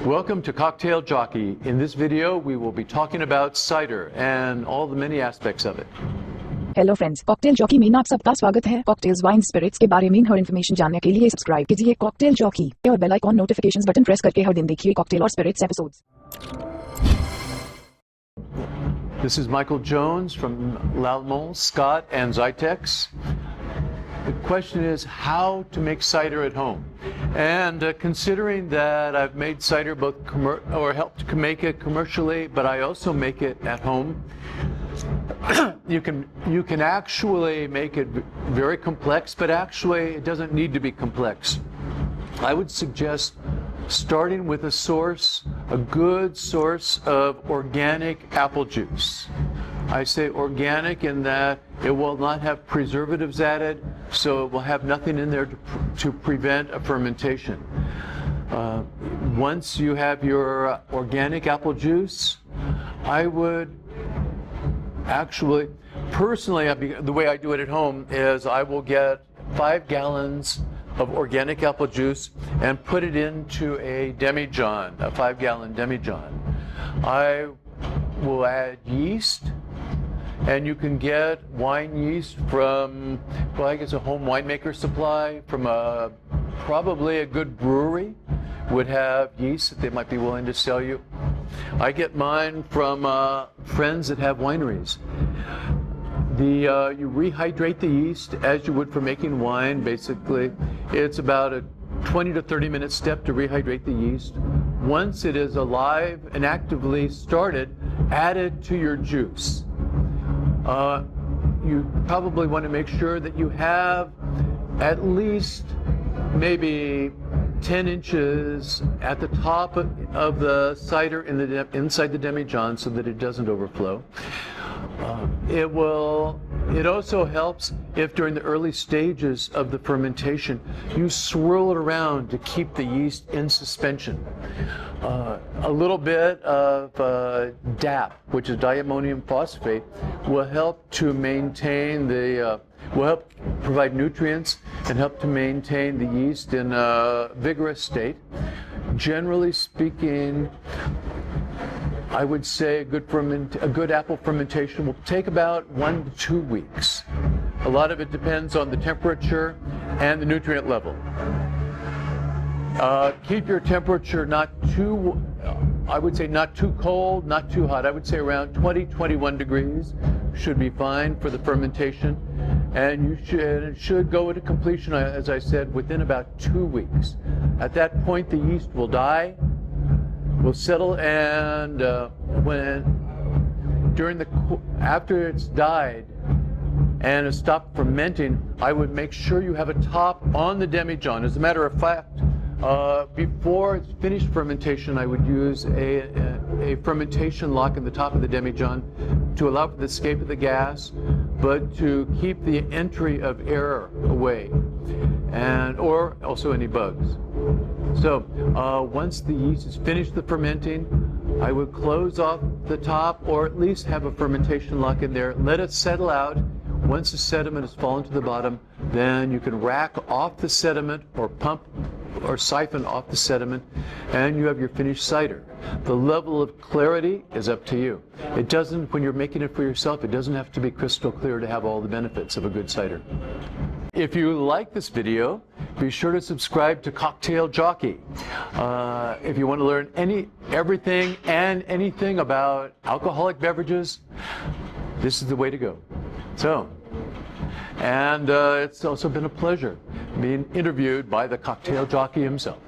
Welcome to Cocktail Jockey. In this video, we will be talking about cider and all the many aspects of it. Hello friends, cocktail jockey में आप सबका स्वागत है। Cocktails wine spirits के बारे में हर information जानने के लिए सब्सक्राइब कीजिए कॉकटेल जॉकी और bell icon notifications button press करके हर दिन देखिए कॉकटेल और spirits episodes. This is Michael Jones from Lalmont, Scott, and Zytex. The question is how to make cider at home. And considering that I've made cider both helped to make it commercially, but I also make it at home, you can actually make it very complex, but actually it doesn't need to be complex. I would suggest starting with a good source of organic apple juice. I say organic in that it will not have preservatives added, so it will have nothing in there to prevent a fermentation. Once you have your organic apple juice, I would actually, personally, the way I do it at home is I will get 5 gallons of organic apple juice and put it into a demijohn, a 5-gallon demijohn. I will add yeast, and you can get wine yeast from, well, I guess a home winemaker supply from probably a good brewery would have yeast that they might be willing to sell you. I get mine from friends that have wineries. You rehydrate the yeast as you would for making wine, basically. It's about a 20 to 30 minute step to rehydrate the yeast. Once it is alive and actively started, add it to your juice. You probably want to make sure that you have at least maybe 10 inches at the top of the cider inside the demijohn so that it doesn't overflow. It also helps if during the early stages of the fermentation you swirl it around to keep the yeast in suspension. A little bit of DAP, which is diammonium phosphate, will help to maintain will help provide nutrients and help to maintain the yeast in a vigorous state. Generally speaking, I would say a good apple fermentation will take about 1 to 2 weeks. A lot of it depends on the temperature and the nutrient level. Keep your temperature not too, I would say not too cold, not too hot. I would say around 20, 21 degrees should be fine for the fermentation. And it should go to completion, as I said, within about 2 weeks. At that point, the yeast will die, will settle, and after it's died and has stopped fermenting, I would make sure you have a top on the demijohn. As a matter of fact, before it's finished fermentation, I would use a fermentation lock in the top of the demijohn to allow for the escape of the gas, but to keep the entry of air away, or also any bugs. So once the yeast is finished the fermenting, I would close off the top, or at least have a fermentation lock in there. Let it settle out. Once the sediment has fallen to the bottom, then you can rack off the sediment or pump or siphon off the sediment, and you have your finished cider. The level of clarity is up to you. It doesn't, when you're making it for yourself, it doesn't have to be crystal clear to have all the benefits of a good cider. If you like this video, be sure to subscribe to Cocktail Jockey. If you want to learn everything and anything about alcoholic beverages, this is the way to go. So, and it's also been a pleasure being interviewed by the cocktail jockey himself.